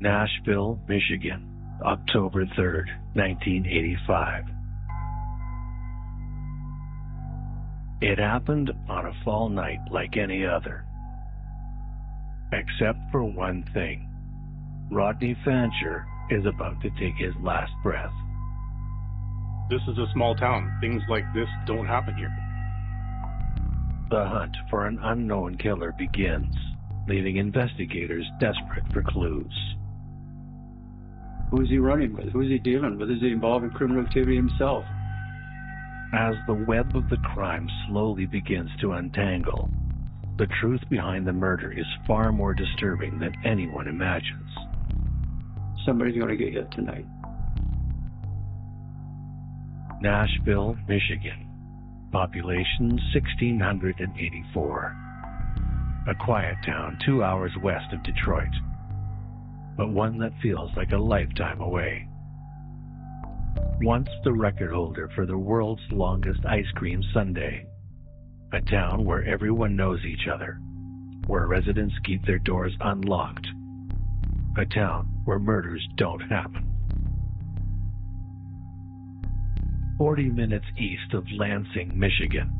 Nashville, Michigan, October 3rd, 1985. It happened on a fall night like any other. Except for one thing. Rodney Fancher is about to take his last breath. This is a small town. Things like this don't happen here. The hunt for an unknown killer begins, leaving investigators desperate for clues. Who's he running with? Who's he dealing with? Is he involved in criminal activity himself? As the web of the crime slowly begins to untangle, the truth behind the murder is far more disturbing than anyone imagines. Somebody's going to get hit tonight. Nashville, Michigan. Population 1,684. A quiet town 2 hours west of Detroit, but one that feels like a lifetime away. Once the record holder for the world's longest ice cream sundae. A town where everyone knows each other, where residents keep their doors unlocked. A town where murders don't happen. 40 minutes east of Lansing, Michigan.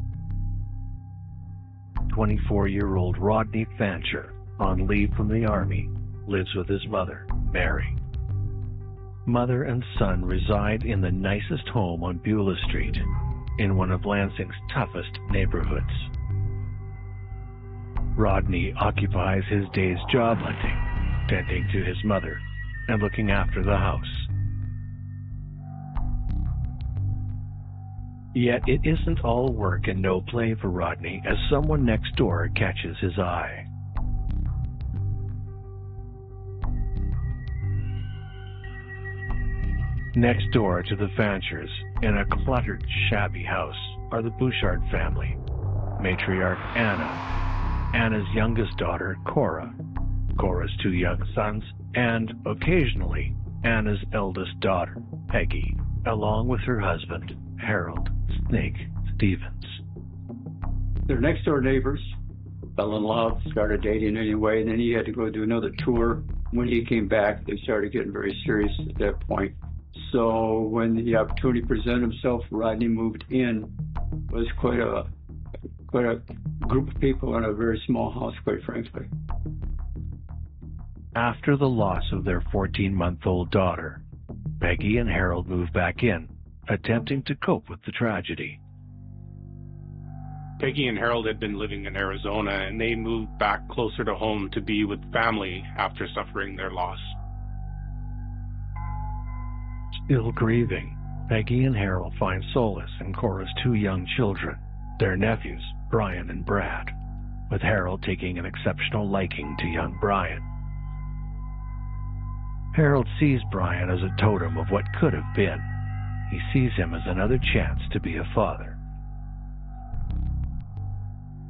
24-year-old Rodney Fancher, on leave from the Army, lives with his mother, Mary. Mother and son reside in the nicest home on Beulah Street, in one of Lansing's toughest neighborhoods. Rodney occupies his days job hunting, tending to his mother, and looking after the house. Yet it isn't all work and no play for Rodney as someone next door catches his eye. Next door to the Fanchers, in a cluttered, shabby house, are the Bouchard family. Matriarch Anna, Anna's youngest daughter, Cora, Cora's 2 young sons, and, occasionally, Anna's eldest daughter, Peggy, along with her husband, Harold Snake Stevens. They're next door neighbors. Fell in love, started dating anyway, and then he had to go do another tour. When he came back, they started getting very serious at that point. So when the opportunity presented himself, Rodney moved in. It was quite a group of people in a very small house, quite frankly. After the loss of their 14-month-old daughter, Peggy and Harold moved back in, attempting to cope with the tragedy. Peggy and Harold had been living in Arizona, and they moved back closer to home to be with family after suffering their loss. Still grieving, Peggy and Harold find solace in Cora's 2 young children, their nephews, Brian and Brad, with Harold taking an exceptional liking to young Brian. Harold sees Brian as a totem of what could have been. He sees him as another chance to be a father.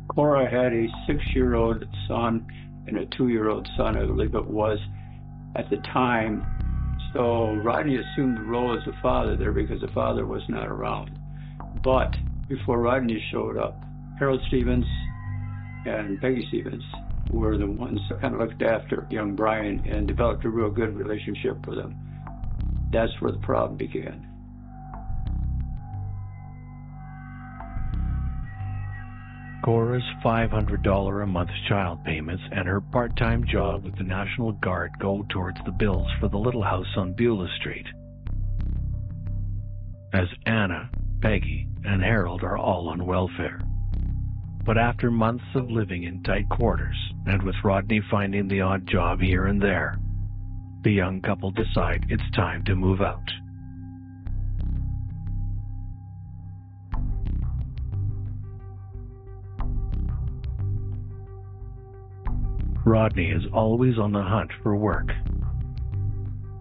Cora had a 6-year-old son and a 2-year-old son, I believe it was, at the time. So Rodney assumed the role as a father there because the father was not around. But before Rodney showed up, Harold Stevens and Peggy Stevens were the ones that kind of looked after young Brian and developed a real good relationship with him. That's where the problem began. Cora's $500 a month child payments and her part-time job with the National Guard go towards the bills for the little house on Beulah Street. As Anna, Peggy, and Harold are all on welfare. But after months of living in tight quarters, and with Rodney finding the odd job here and there, the young couple decide it's time to move out. Rodney is always on the hunt for work.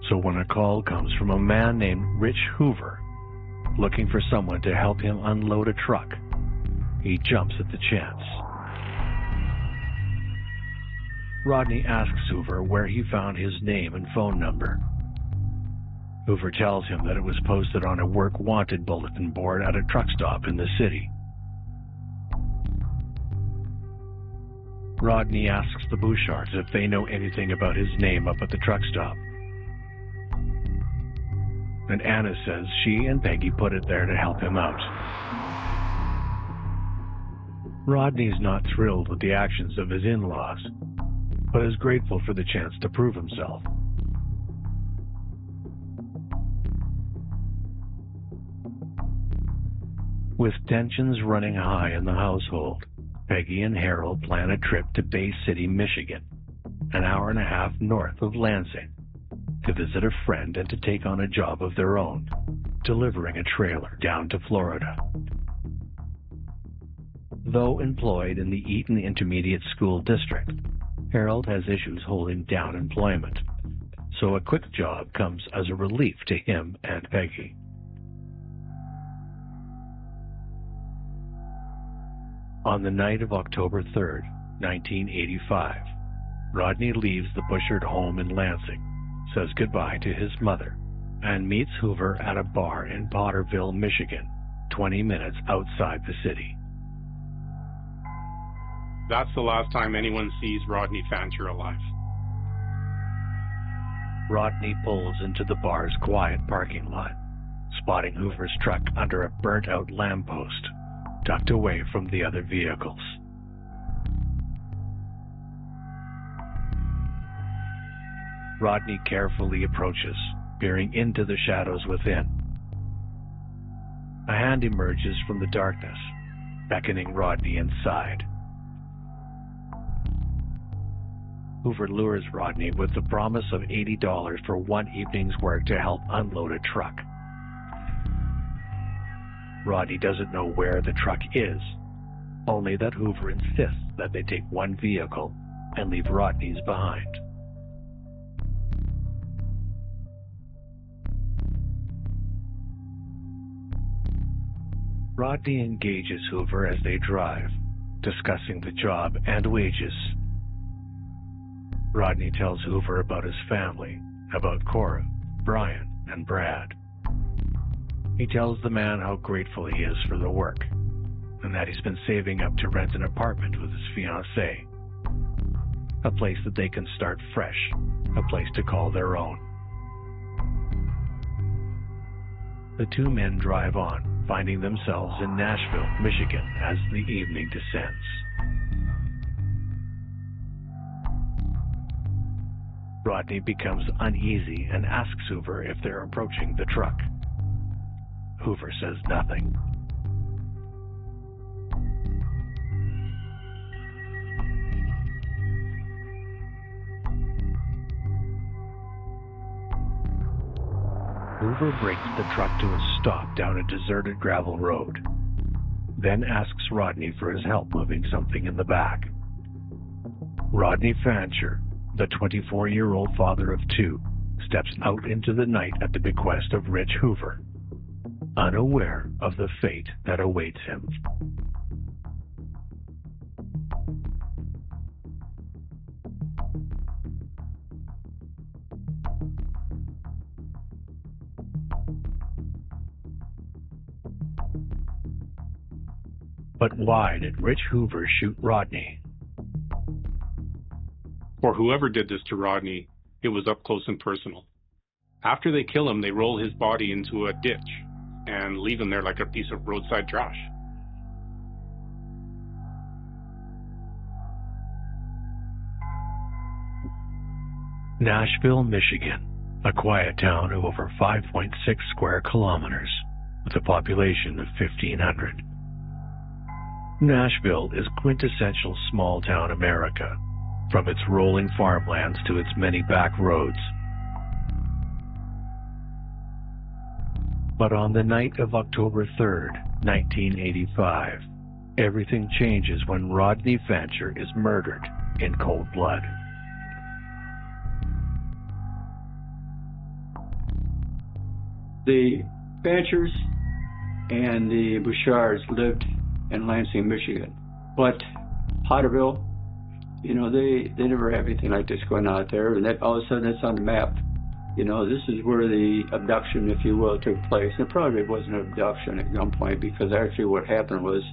So when a call comes from a man named Rich Hoover, looking for someone to help him unload a truck, he jumps at the chance. Rodney asks Hoover where he found his name and phone number. Hoover tells him that it was posted on a work wanted bulletin board at a truck stop in the city. Rodney asks the Bouchards if they know anything about his name up at the truck stop. And Anna says she and Peggy put it there to help him out. Rodney's not thrilled with the actions of his in-laws, but is grateful for the chance to prove himself. With tensions running high in the household, Peggy and Harold plan a trip to Bay City, Michigan, an hour and a half north of Lansing, to visit a friend and to take on a job of their own, delivering a trailer down to Florida. Though employed in the Eaton Intermediate School District, Harold has issues holding down employment, so a quick job comes as a relief to him and Peggy. On the night of October 3rd, 1985, Rodney leaves the Bouchard home in Lansing, says goodbye to his mother, and meets Hoover at a bar in Potterville, Michigan, 20 minutes outside the city. That's the last time anyone sees Rodney Fancher alive. Rodney pulls into the bar's quiet parking lot, spotting Hoover's truck under a burnt-out lamppost, tucked away from the other vehicles. Rodney carefully approaches, peering into the shadows within. A hand emerges from the darkness, beckoning Rodney inside. Hoover lures Rodney with the promise of $80 for one evening's work to help unload a truck. Rodney doesn't know where the truck is, only that Hoover insists that they take one vehicle and leave Rodney's behind. Rodney engages Hoover as they drive, discussing the job and wages. Rodney tells Hoover about his family, about Cora, Brian, and Brad. He tells the man how grateful he is for the work, and that he's been saving up to rent an apartment with his fiancée. A place that they can start fresh, a place to call their own. The two men drive on, finding themselves in Nashville, Michigan, as the evening descends. Rodney becomes uneasy and asks Hoover if they're approaching the truck. Hoover says nothing. Hoover brings the truck to a stop down a deserted gravel road, then asks Rodney for his help moving something in the back. Rodney Fancher, the 24-year-old father of two, steps out into the night at the bequest of Rich Hoover, unaware of the fate that awaits him. But why did Rich Hoover shoot Rodney? For whoever did this to Rodney, it was up close and personal. After they kill him, they roll his body into a ditch and leave him there like a piece of roadside trash. Nashville, Michigan, a quiet town of over 5.6 square kilometers, with a population of 1,500. Nashville is quintessential small-town America, from its rolling farmlands to its many back roads. But on the night of October 3rd, 1985, everything changes when Rodney Fancher is murdered in cold blood. The Fanchers and the Bouchards lived in Lansing, Michigan. But Potterville, they never have anything like this going on out there. And that, all of a sudden it's on the map. This is where the abduction, if you will, took place. It probably wasn't an abduction at gunpoint, because actually what happened was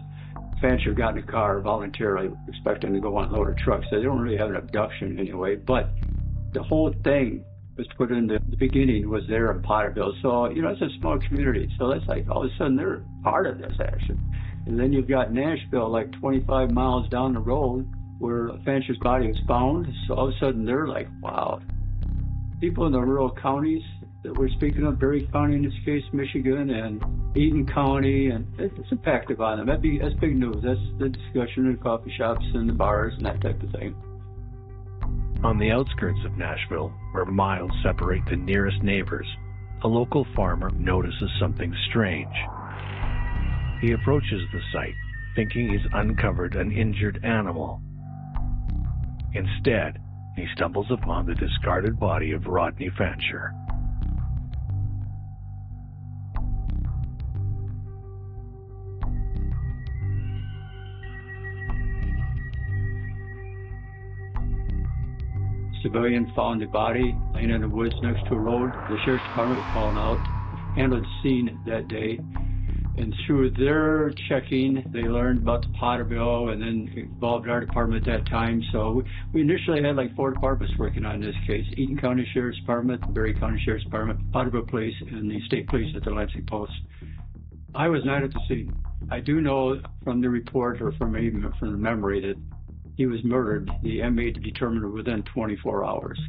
Fancher got in a car voluntarily, expecting to go unload a truck. So they don't really have an abduction anyway. But the whole thing was put in the beginning was there in Potterville. So, it's a small community. So that's like all of a sudden they're part of this action. And then you've got Nashville, like 25 miles down the road, where Fancher's body was found. So all of a sudden they're like, wow. People in the rural counties that we're speaking of, Berry County in this case, Michigan, and Eaton County, and it's impacted on them. That's big news. That's the discussion in the coffee shops and the bars and that type of thing. On the outskirts of Nashville, where miles separate the nearest neighbors, a local farmer notices something strange. He approaches the site, thinking he's uncovered an injured animal. Instead, he stumbles upon the discarded body of Rodney Fancher. Civilian found the body laying in the woods next to a road. The sheriff's department was calling out, handled the scene that day. And through their checking, they learned about the Potterville and then involved our department at that time. So we initially had like 4 departments working on this case: Eaton County Sheriff's Department, the Berry County Sheriff's Department, Potterville Police, and the State Police at the Lansing Post. I was not at the scene. I do know from the report or from the memory that he was murdered. The inmate determined within 24 hours.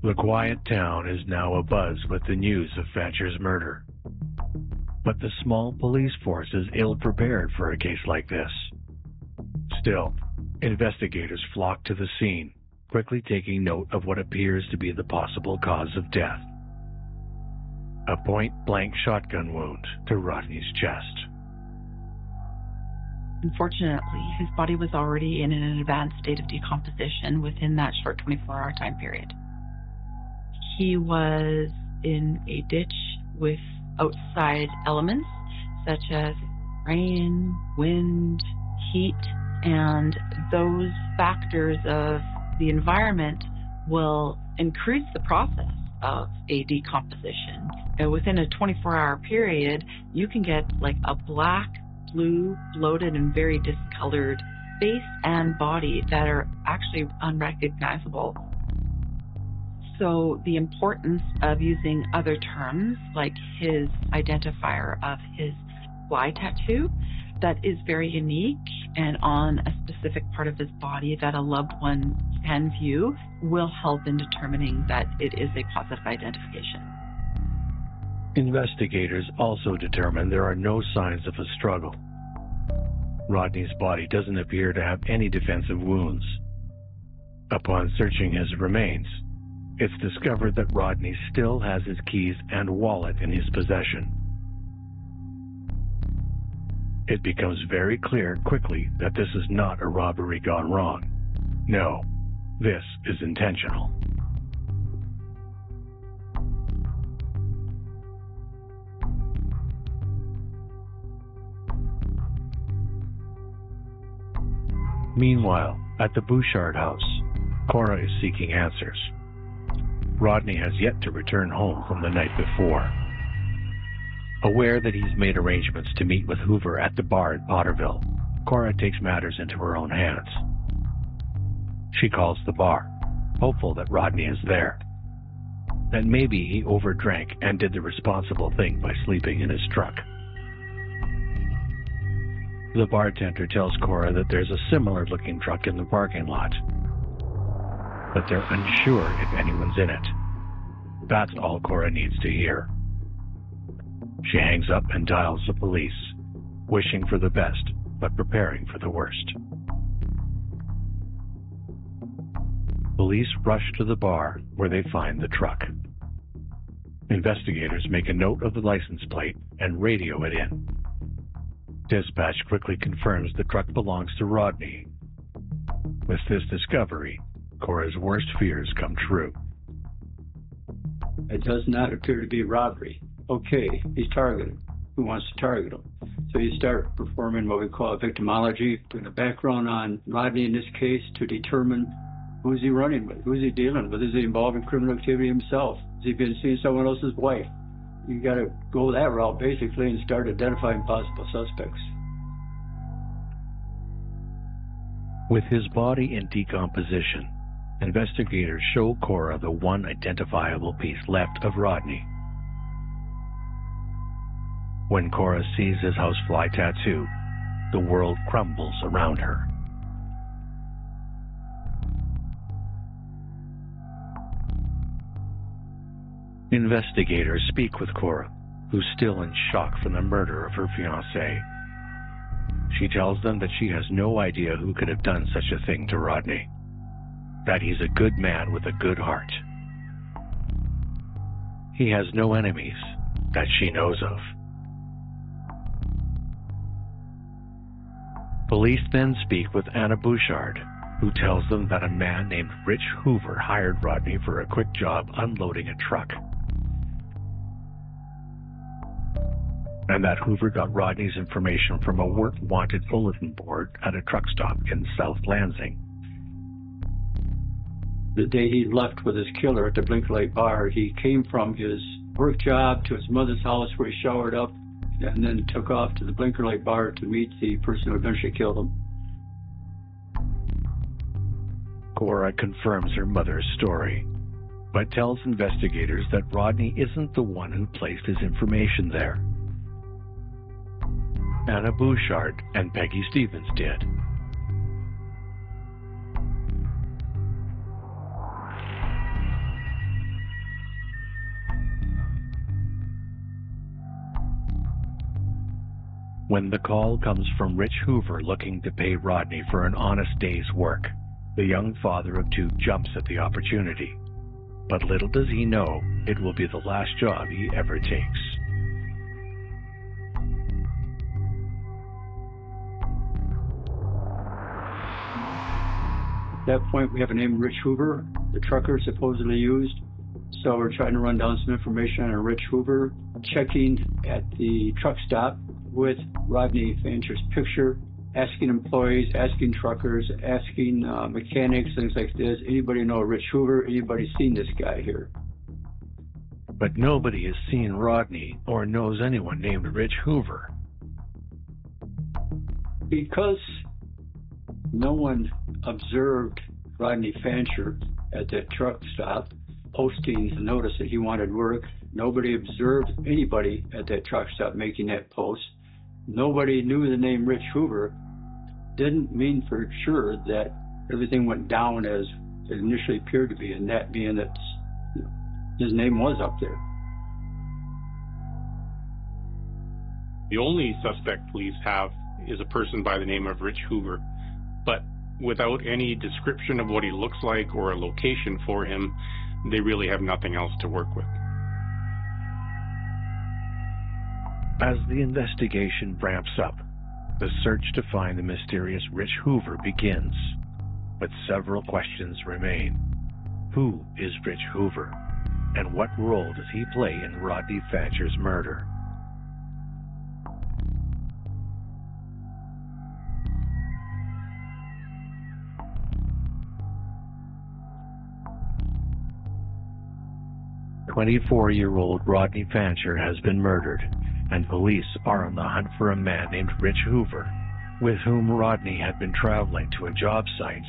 The quiet town is now abuzz with the news of Fancher's murder. But the small police force is ill-prepared for a case like this. Still, investigators flock to the scene, quickly taking note of what appears to be the possible cause of death: a point-blank shotgun wound to Rodney's chest. Unfortunately, his body was already in an advanced state of decomposition within that short 24-hour time period. He was in a ditch with outside elements such as rain, wind, heat, and those factors of the environment will increase the process of a decomposition. And within a 24-hour period, you can get like a black, blue, bloated, and very discolored face and body that are actually unrecognizable. So the importance of using other terms like his identifier of his fly tattoo that is very unique and on a specific part of his body that a loved one can view will help in determining that it is a positive identification. Investigators also determine there are no signs of a struggle. Rodney's body doesn't appear to have any defensive wounds. Upon searching his remains, it's discovered that Rodney still has his keys and wallet in his possession. It becomes very clear quickly that this is not a robbery gone wrong. No, this is intentional. Meanwhile, at the Bouchard house, Cora is seeking answers. Rodney has yet to return home from the night before. Aware that he's made arrangements to meet with Hoover at the bar at Potterville, Cora takes matters into her own hands. She calls the bar, hopeful that Rodney is there. That maybe he overdrank and did the responsible thing by sleeping in his truck. The bartender tells Cora that there's a similar-looking truck in the parking lot, but they're unsure if anyone's in it. That's all Cora needs to hear. She hangs up and dials the police, wishing for the best, but preparing for the worst. Police rush to the bar where they find the truck. Investigators make a note of the license plate and radio it in. Dispatch quickly confirms the truck belongs to Rodney. With this discovery, Cora's worst fears come true. It does not appear to be robbery. Okay, he's targeted. Who wants to target him? So you start performing what we call victimology, putting a background on Rodney in this case to determine who's he running with, who's he dealing with, is he involved in criminal activity himself, has he been seeing someone else's wife? You got to go that route basically and start identifying possible suspects. With his body in decomposition, investigators show Cora the one identifiable piece left of Rodney. When Cora sees his housefly tattoo, the world crumbles around her. Investigators speak with Cora, who's still in shock from the murder of her fiancé. She tells them that she has no idea who could have done such a thing to Rodney, that he's a good man with a good heart. He has no enemies that she knows of. Police then speak with Anna Bouchard, who tells them that a man named Rich Hoover hired Rodney for a quick job unloading a truck, and that Hoover got Rodney's information from a work-wanted bulletin board at a truck stop in South Lansing. The day he left with his killer at the Blinker Light Bar, he came from his work job to his mother's house where he showered up and then took off to the Blinker Light Bar to meet the person who eventually killed him. Cora confirms her mother's story, but tells investigators that Rodney isn't the one who placed his information there. Anna Bouchard and Peggy Stevens did. When the call comes from Rich Hoover looking to pay Rodney for an honest day's work, the young father of two jumps at the opportunity. But little does he know it will be the last job he ever takes. At that point, we have a name, Rich Hoover, the trucker supposedly used. So we're trying to run down some information on Rich Hoover, checking at the truck stop with Rodney Fancher's picture, asking employees, asking truckers, asking mechanics, things like this. Anybody know Rich Hoover? Anybody seen this guy here? But nobody has seen Rodney or knows anyone named Rich Hoover. Because no one observed Rodney Fancher at that truck stop posting a notice that he wanted work. Nobody observed anybody at that truck stop making that post. Nobody knew the name Rich Hoover. Didn't mean for sure that everything went down as it initially appeared to be, and that being that his name was up there. The only suspect police have is a person by the name of Rich Hoover, but without any description of what he looks like or a location for him, they really have nothing else to work with. As the investigation ramps up, the search to find the mysterious Rich Hoover begins, but several questions remain. Who is Rich Hoover, and what role does he play in Rodney Fancher's murder? "24-year-old Rodney Fancher has been murdered, and police are on the hunt for a man named Rich Hoover, with whom Rodney had been traveling to a job site."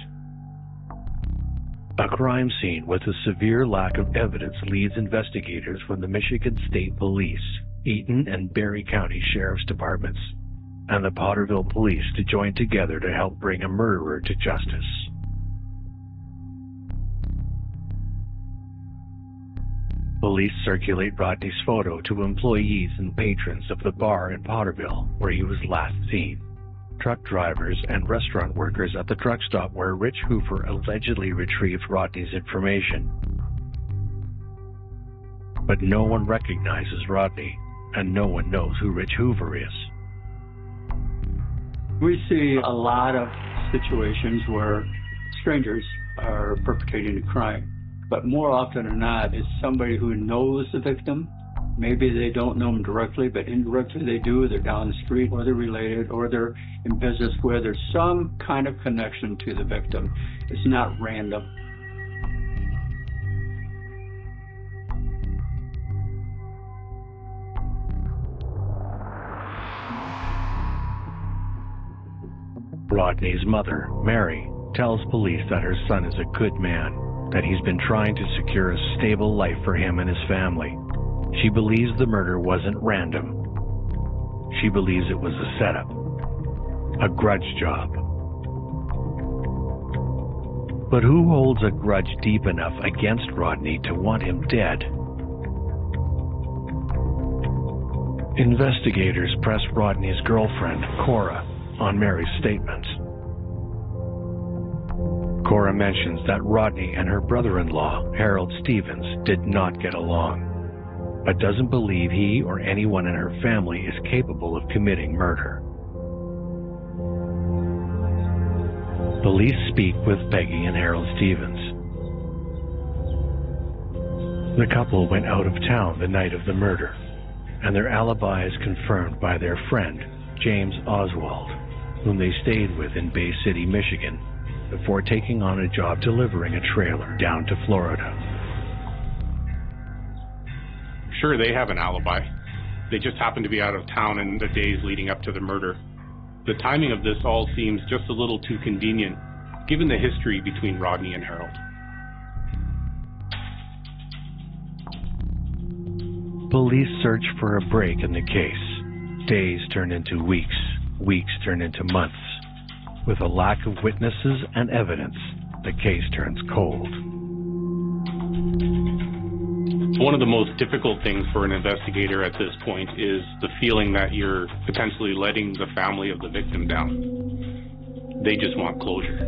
A crime scene with a severe lack of evidence leads investigators from the Michigan State Police, Eaton and Berry County Sheriff's Departments, and the Potterville Police to join together to help bring a murderer to justice. Police circulate Rodney's photo to employees and patrons of the bar in Potterville where he was last seen, truck drivers and restaurant workers at the truck stop where Rich Hoover allegedly retrieved Rodney's information. But no one recognizes Rodney, and no one knows who Rich Hoover is. We see a lot of situations where strangers are perpetrating a crime. But more often than not, it's somebody who knows the victim. Maybe they don't know them directly, but indirectly they do. They're down the street, or they're related, or they're in business where there's some kind of connection to the victim. It's not random. Rodney's mother, Mary, tells police that her son is a good man, that he's been trying to secure a stable life for him and his family. She believes the murder wasn't random. She believes it was a setup, a grudge job. But who holds a grudge deep enough against Rodney to want him dead? Investigators press Rodney's girlfriend, Cora, on Mary's statement. Cora mentions that Rodney and her brother-in-law, Harold Stevens, did not get along, but doesn't believe he or anyone in her family is capable of committing murder. Police speak with Peggy and Harold Stevens. The couple went out of town the night of the murder, and their alibi is confirmed by their friend, James Oswald, whom they stayed with in Bay City, Michigan, before taking on a job delivering a trailer down to Florida. Sure, they have an alibi. They just happened to be out of town in the days leading up to the murder. The timing of this all seems just a little too convenient, given the history between Rodney and Harold. Police search for a break in the case. Days turn into weeks, weeks turn into months. With a lack of witnesses and evidence, the case turns cold. One of the most difficult things for an investigator at this point is the feeling that you're potentially letting the family of the victim down. They just want closure.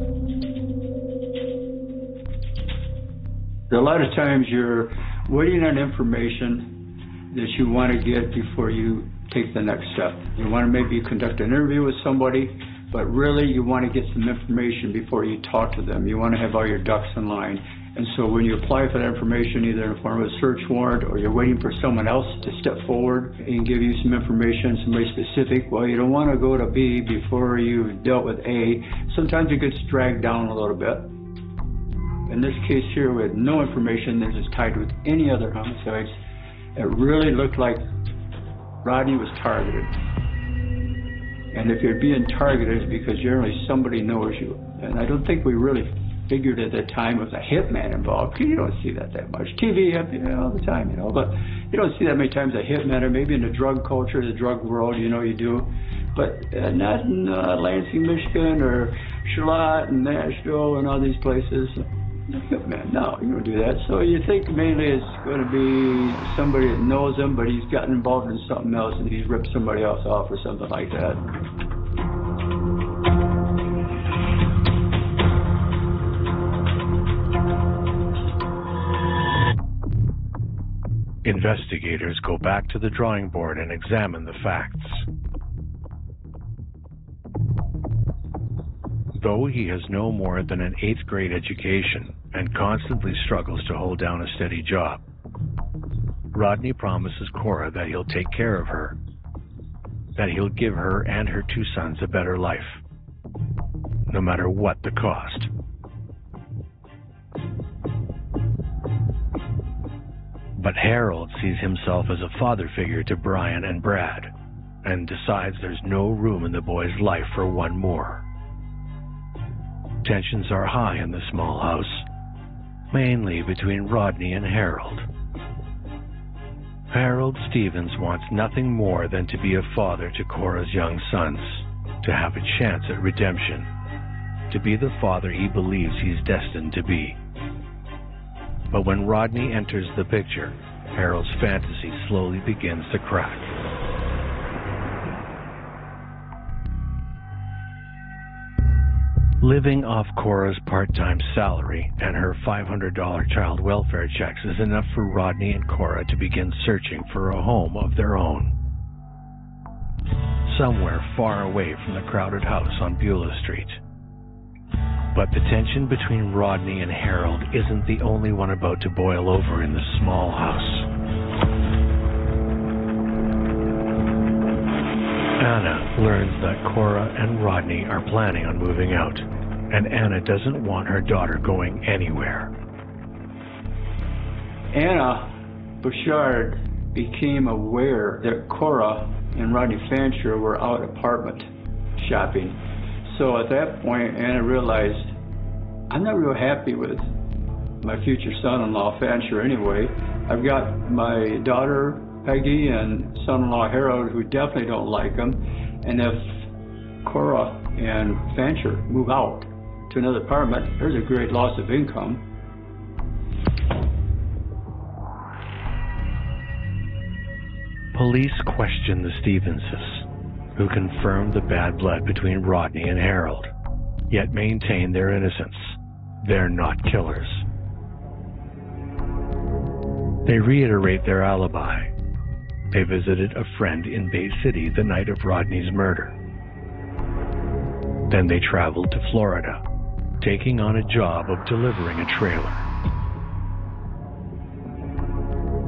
A lot of times you're waiting on information that you want to get before you take the next step. You want to maybe conduct an interview with somebody, but really you want to get some information before you talk to them. You want to have all your ducks in line. And so when you apply for that information, either in the form of a search warrant or you're waiting for someone else to step forward and give you some information, somebody specific, well, you don't want to go to B before you've dealt with A. Sometimes it gets dragged down a little bit. In this case here, with no information that is tied with any other homicides, it really looked like Rodney was targeted. And if you're being targeted, it's because generally somebody knows you. And I don't think we really figured at the time with a hitman involved, because you don't see that much. TV, all the time, but you don't see that many times a hitman, or maybe in the drug culture, the drug world, you do. But not in Lansing, Michigan, or Charlotte and Nashville and all these places. Hitman, no, you don't do that. So you think mainly it's going to be somebody that knows him, but he's gotten involved in something else and he's ripped somebody else off or something like that. Investigators go back to the drawing board and examine the facts. Though he has no more than an 8th grade education and constantly struggles to hold down a steady job, Rodney promises Cora that he'll take care of her, that he'll give her and her 2 sons a better life, no matter what the cost. But Harold sees himself as a father figure to Brian and Brad, and decides there's no room in the boy's life for one more. Tensions are high in the small house, mainly between Rodney and Harold. Harold Stevens wants nothing more than to be a father to Cora's young sons, to have a chance at redemption, to be the father he believes he's destined to be. But when Rodney enters the picture, Harold's fantasy slowly begins to crack. Living off Cora's part-time salary and her $500 child welfare checks is enough for Rodney and Cora to begin searching for a home of their own. Somewhere far away from the crowded house on Beulah Street. But the tension between Rodney and Harold isn't the only one about to boil over in the small house. Anna learns that Cora and Rodney are planning on moving out, and Anna doesn't want her daughter going anywhere. Anna Bouchard became aware that Cora and Rodney Fancher were out apartment shopping. So at that point, Anna realized I'm not real happy with my future son-in-law, Fancher, anyway. I've got my daughter, Peggy, and son-in-law, Harold, who definitely don't like him. And if Cora and Fancher move out to another apartment, there's a great loss of income. Police question the Stevenses, who confirm the bad blood between Rodney and Harold, yet maintain their innocence. They're not killers. They reiterate their alibi. They visited a friend in Bay City the night of Rodney's murder. Then they traveled to Florida, taking on a job of delivering a trailer.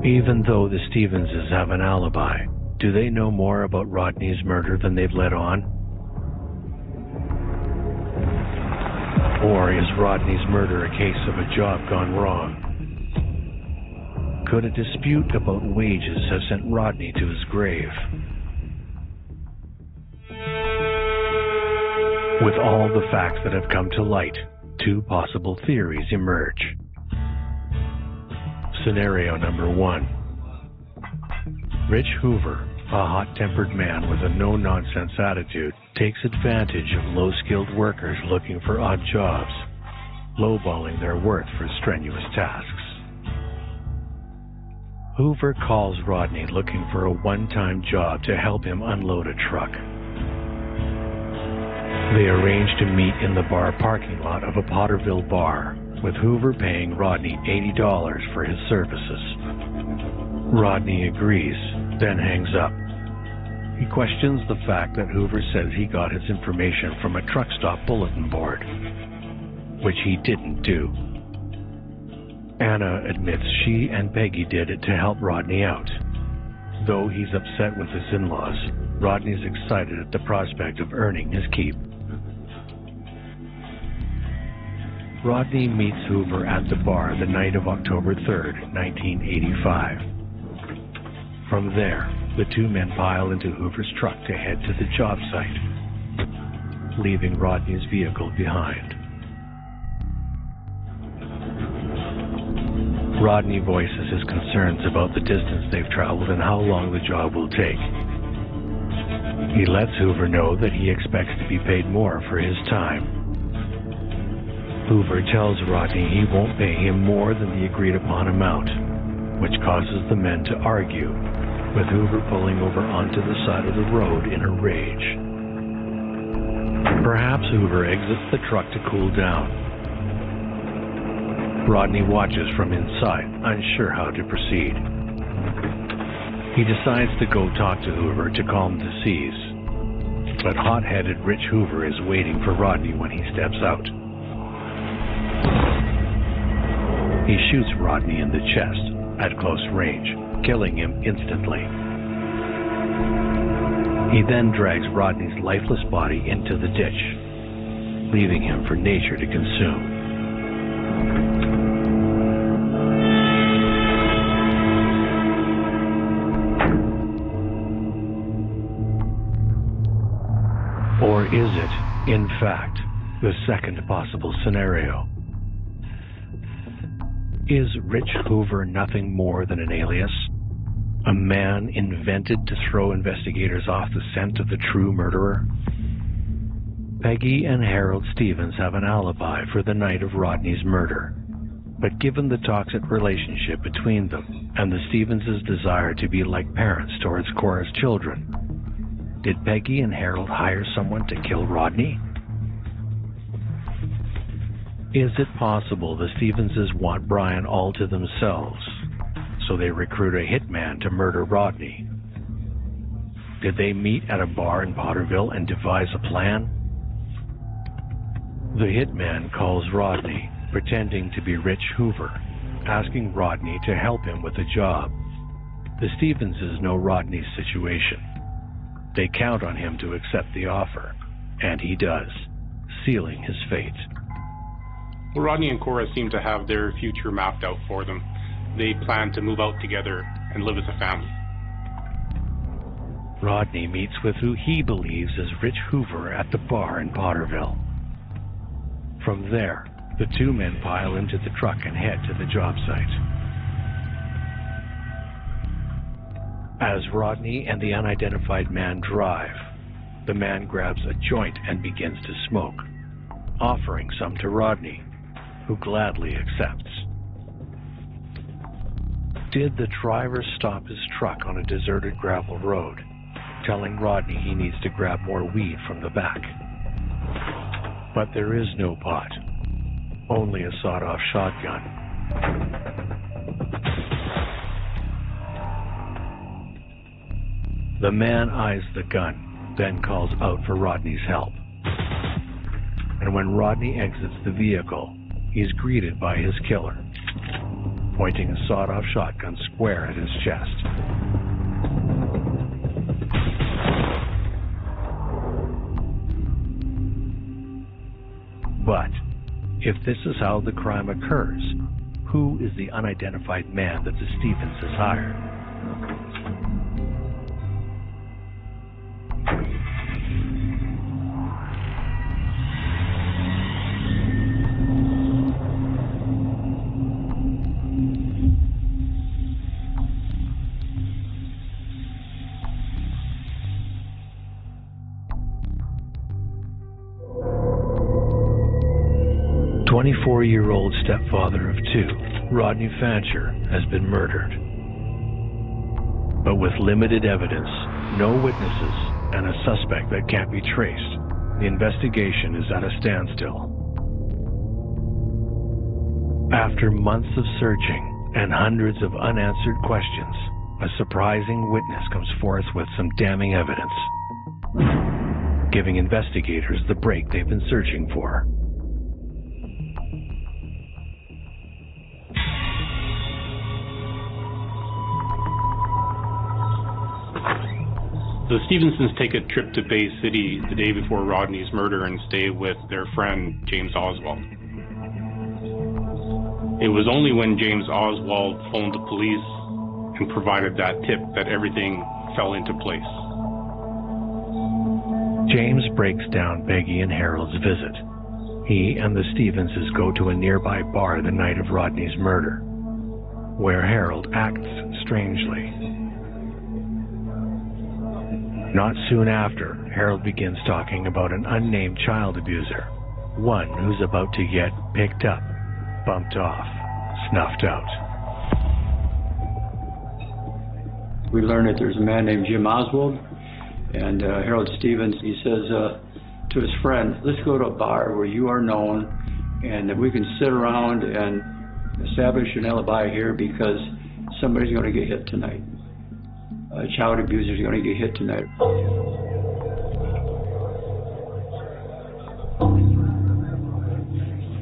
Even though the Stevenses have an alibi, do they know more about Rodney's murder than they've let on? Or is Rodney's murder a case of a job gone wrong? Could a dispute about wages have sent Rodney to his grave? With all the facts that have come to light, two possible theories emerge. Scenario number 1. Rich Hoover, a hot-tempered man with a no-nonsense attitude, takes advantage of low-skilled workers looking for odd jobs, lowballing their worth for strenuous tasks. Hoover calls Rodney looking for a one-time job to help him unload a truck. They arrange to meet in the bar parking lot of a Potterville bar, with Hoover paying Rodney $80 for his services. Rodney agrees, then hangs up. He questions the fact that Hoover says he got his information from a truck stop bulletin board, which he didn't do. Anna admits she and Peggy did it to help Rodney out. Though he's upset with his in-laws, Rodney's excited at the prospect of earning his keep. Rodney meets Hoover at the bar the night of October 3rd, 1985. From there, the two men pile into Hoover's truck to head to the job site, leaving Rodney's vehicle behind. Rodney voices his concerns about the distance they've traveled and how long the job will take. He lets Hoover know that he expects to be paid more for his time. Hoover tells Rodney he won't pay him more than the agreed-upon amount, which causes the men to argue, with Hoover pulling over onto the side of the road in a rage. Perhaps Hoover exits the truck to cool down. Rodney watches from inside, unsure how to proceed. He decides to go talk to Hoover to calm the seas, but hot-headed Rich Hoover is waiting for Rodney when he steps out. He shoots Rodney in the chest at close range, killing him instantly. He then drags Rodney's lifeless body into the ditch, leaving him for nature to consume. Or is it, in fact, the second possible scenario? Is Rich Hoover nothing more than an alias? A man invented to throw investigators off the scent of the true murderer? Peggy and Harold Stevens have an alibi for the night of Rodney's murder. But given the toxic relationship between them and the Stevens' desire to be like parents towards Cora's children, did Peggy and Harold hire someone to kill Rodney? Is it possible the Stevenses want Brian all to themselves, so they recruit a hitman to murder Rodney? Did they meet at a bar in Potterville and devise a plan? The hitman calls Rodney, pretending to be Rich Hoover, asking Rodney to help him with a job. The Stevenses know Rodney's situation. They count on him to accept the offer, and he does, sealing his fate. Well, Rodney and Cora seem to have their future mapped out for them. They plan to move out together and live as a family. Rodney meets with who he believes is Rich Hoover at the bar in Potterville. From there, The two men pile into the truck and head to the job site. As Rodney and the unidentified man drive, the man grabs a joint and begins to smoke, offering some to Rodney, who gladly accepts. Did the driver stop his truck on a deserted gravel road, telling Rodney he needs to grab more weed from the back? But there is no pot, only a sawed-off shotgun. The man eyes the gun, then calls out for Rodney's help. And when Rodney exits the vehicle, he's greeted by his killer, pointing a sawed-off shotgun square at his chest. But if this is how the crime occurs, who is the unidentified man that the Stevens has hired? The 24-year-old stepfather of two, Rodney Fancher, has been murdered. But with limited evidence, no witnesses, and a suspect that can't be traced, the investigation is at a standstill. After months of searching and hundreds of unanswered questions, a surprising witness comes forth with some damning evidence, giving investigators the break they've been searching for. The Stevensons take a trip to Bay City the day before Rodney's murder and stay with their friend, James Oswald. It was only when James Oswald phoned the police and provided that tip that everything fell into place. James breaks down Peggy and Harold's visit. He and the Stevenses go to a nearby bar the night of Rodney's murder, where Harold acts strangely. Not soon after, Harold begins talking about an unnamed child abuser, one who's about to get picked up, bumped off, snuffed out. We learn that there's a man named Jim Oswald, and Harold Stevens, he says to his friend, let's go to a bar where you are known and that we can sit around and establish an alibi here because somebody's going to get hit tonight. A child abuser is going to get hit tonight.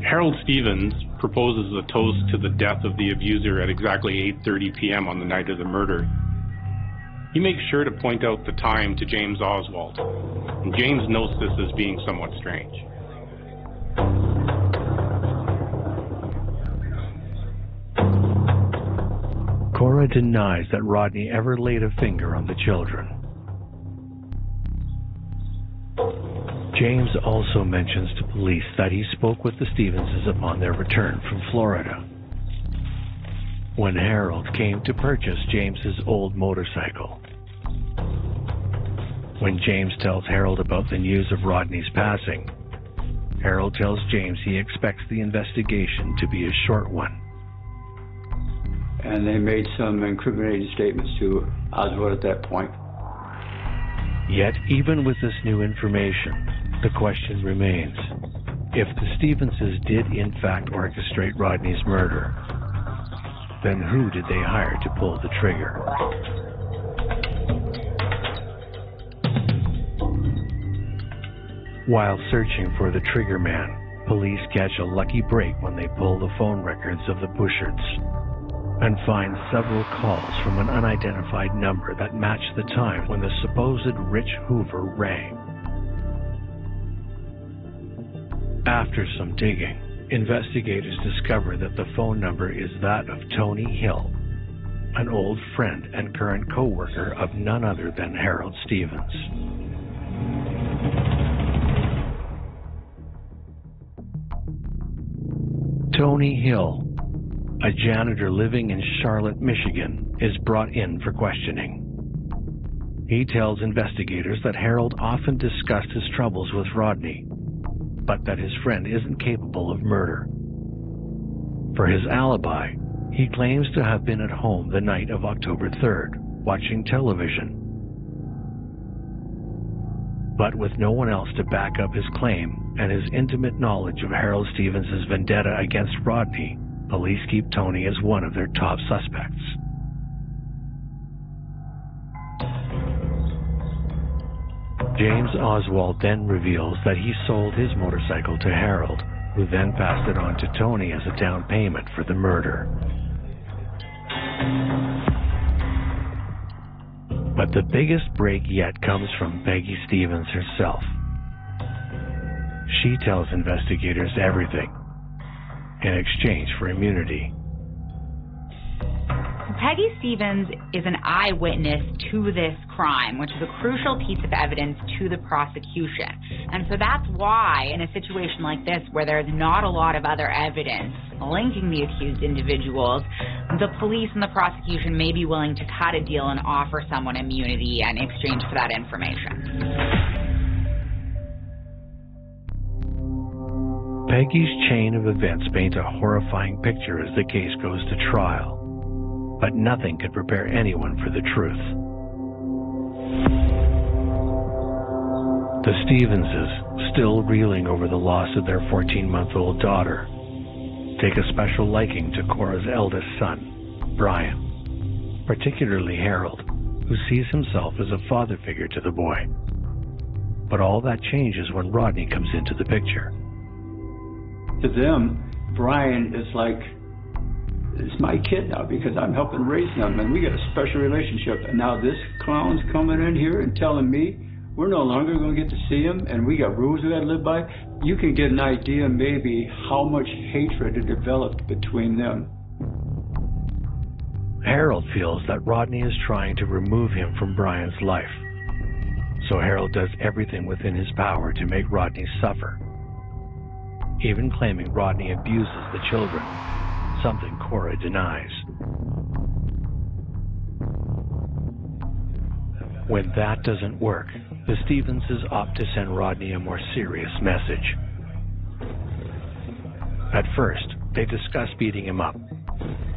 Harold Stevens proposes a toast to the death of the abuser at exactly 8:30 p.m. on the night of the murder. He makes sure to point out the time to James Oswald, and James notes this as being somewhat strange. Cora denies that Rodney ever laid a finger on the children. James also mentions to police that he spoke with the Stevenses upon their return from Florida, when Harold came to purchase James's old motorcycle. When James tells Harold about the news of Rodney's passing, Harold tells James he expects the investigation to be a short one. And they made some incriminating statements to Oswald at that point. Yet, even with this new information, the question remains, if the Stevenses did in fact orchestrate Rodney's murder, then who did they hire to pull the trigger? While searching for the trigger man, police catch a lucky break when they pull the phone records of the Bushards and find several calls from an unidentified number that match the time when the supposed Rich Hoover rang. After some digging, investigators discover that the phone number is that of Tony Hill, an old friend and current co-worker of none other than Harold Stevens. Tony Hill, a janitor living in Charlotte, Michigan, is brought in for questioning. He tells investigators that Harold often discussed his troubles with Rodney, but that his friend isn't capable of murder. For his alibi, he claims to have been at home the night of October 3rd, watching television. But with no one else to back up his claim and his intimate knowledge of Harold Stevens' vendetta against Rodney, police keep Tony as one of their top suspects. James Oswald then reveals that he sold his motorcycle to Harold, who then passed it on to Tony as a down payment for the murder. But the biggest break yet comes from Peggy Stevens herself. She tells investigators everything in exchange for immunity. Peggy Stevens is an eyewitness to this crime, which is a crucial piece of evidence to the prosecution. And so that's why, in a situation like this, where there's not a lot of other evidence linking the accused individuals, the police and the prosecution may be willing to cut a deal and offer someone immunity in exchange for that information. Peggy's chain of events paint a horrifying picture as the case goes to trial. But nothing could prepare anyone for the truth. The Stevenses, still reeling over the loss of their 14-month-old daughter, take a special liking to Cora's eldest son, Brian, particularly Harold, who sees himself as a father figure to the boy. But all that changes when Rodney comes into the picture. To them, Brian is like, it's my kid now because I'm helping raise them, and we got a special relationship. And now this clown's coming in here and telling me we're no longer going to get to see him, and we got rules we got to live by. You can get an idea maybe how much hatred had developed between them. Harold feels that Rodney is trying to remove him from Brian's life. So Harold does everything within his power to make Rodney suffer, even claiming Rodney abuses the children, something Cora denies. When that doesn't work, the Stevenses opt to send Rodney a more serious message. At first, they discuss beating him up,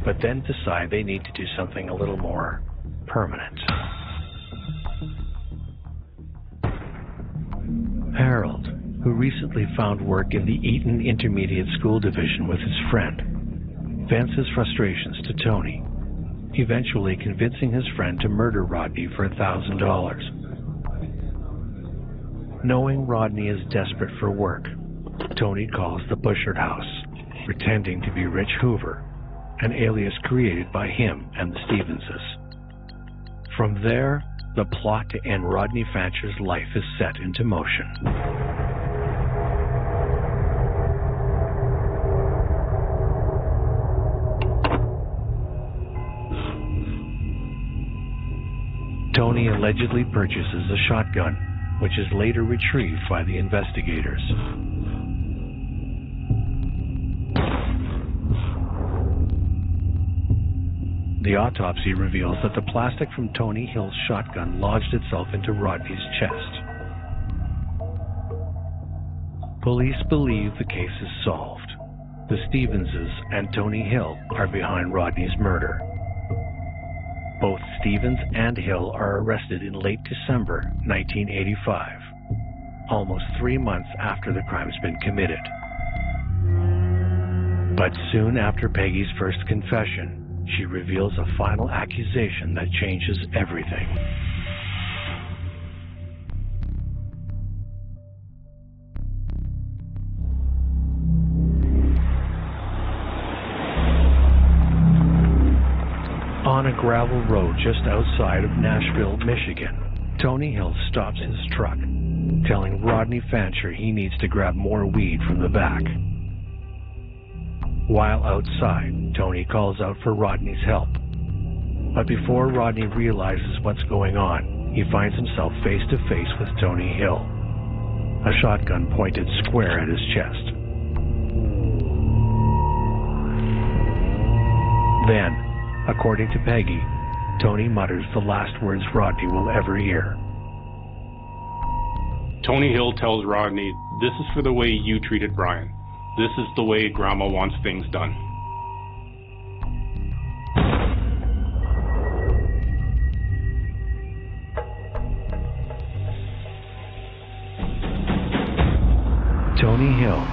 but then decide they need to do something a little more permanent. Harold, who recently found work in the Eaton Intermediate School Division with his friend, vents his frustrations to Tony, eventually convincing his friend to murder Rodney for $1,000. Knowing Rodney is desperate for work, Tony calls the Bushard house, pretending to be Rich Hoover, an alias created by him and the Stevenses. From there, the plot to end Rodney Fancher's life is set into motion. Tony allegedly purchases a shotgun, which is later retrieved by the investigators. The autopsy reveals that the plastic from Tony Hill's shotgun lodged itself into Rodney's chest. Police believe the case is solved. The Stevenses and Tony Hill are behind Rodney's murder. Both Stevens and Hill are arrested in late December 1985, almost 3 months after the crime's been committed. But soon after Peggy's first confession, she reveals a final accusation that changes everything. On a gravel road just outside of Nashville, Michigan, Tony Hill stops his truck, telling Rodney Fancher he needs to grab more weed from the back. While outside, Tony calls out for Rodney's help. But before Rodney realizes what's going on, he finds himself face to face with Tony Hill, a shotgun pointed square at his chest. Then, according to Peggy, Tony mutters the last words Rodney will ever hear. Tony Hill tells Rodney, "This is for the way you treated Brian. This is the way Grandma wants things done." Tony Hill,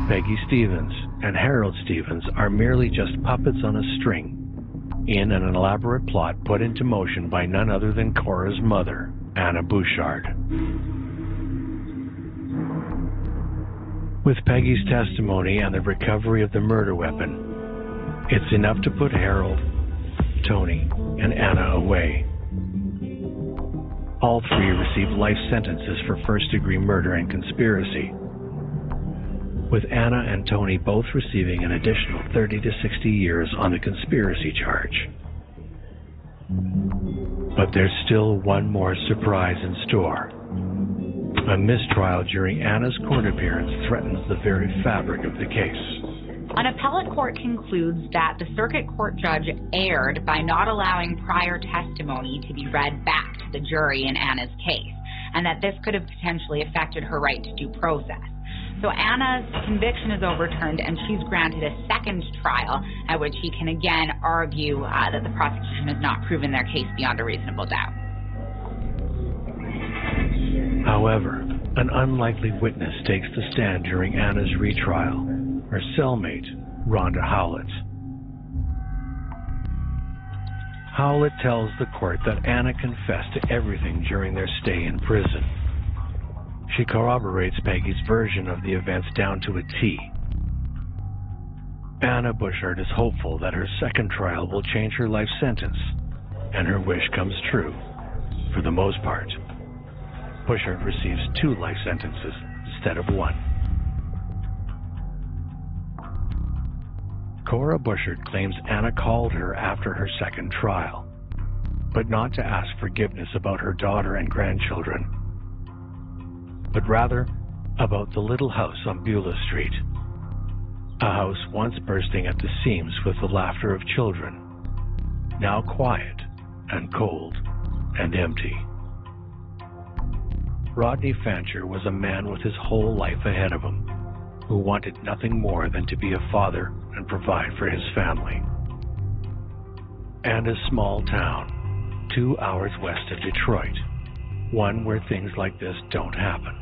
Peggy Stevens, and Harold Stevens are merely just puppets on a string in an elaborate plot put into motion by none other than Cora's mother, Anna Bouchard. With Peggy's testimony and the recovery of the murder weapon, it's enough to put Harold, Tony, and Anna away. All three receive life sentences for first-degree murder and conspiracy, with Anna and Tony both receiving an additional 30 to 60 years on the conspiracy charge. But there's still one more surprise in store. A mistrial during Anna's court appearance threatens the very fabric of the case. An appellate court concludes that the circuit court judge erred by not allowing prior testimony to be read back to the jury in Anna's case, and that this could have potentially affected her right to due process. So Anna's conviction is overturned, and she's granted a second trial at which she can again argue that the prosecution has not proven their case beyond a reasonable doubt. However, an unlikely witness takes the stand during Anna's retrial, her cellmate, Rhonda Howlett. Howlett tells the court that Anna confessed to everything during their stay in prison. She corroborates Peggy's version of the events down to a T. Anna Bouchard is hopeful that her second trial will change her life sentence, and her wish comes true, for the most part. Bouchard receives 2 life sentences instead of 1. Cora Bouchard claims Anna called her after her second trial, but not to ask forgiveness about her daughter and grandchildren, but rather about the little house on Beulah Street, a house once bursting at the seams with the laughter of children, now quiet and cold and empty. Rodney Fancher was a man with his whole life ahead of him, who wanted nothing more than to be a father and provide for his family. And a small town, 2 hours west of Detroit, one where things like this don't happen.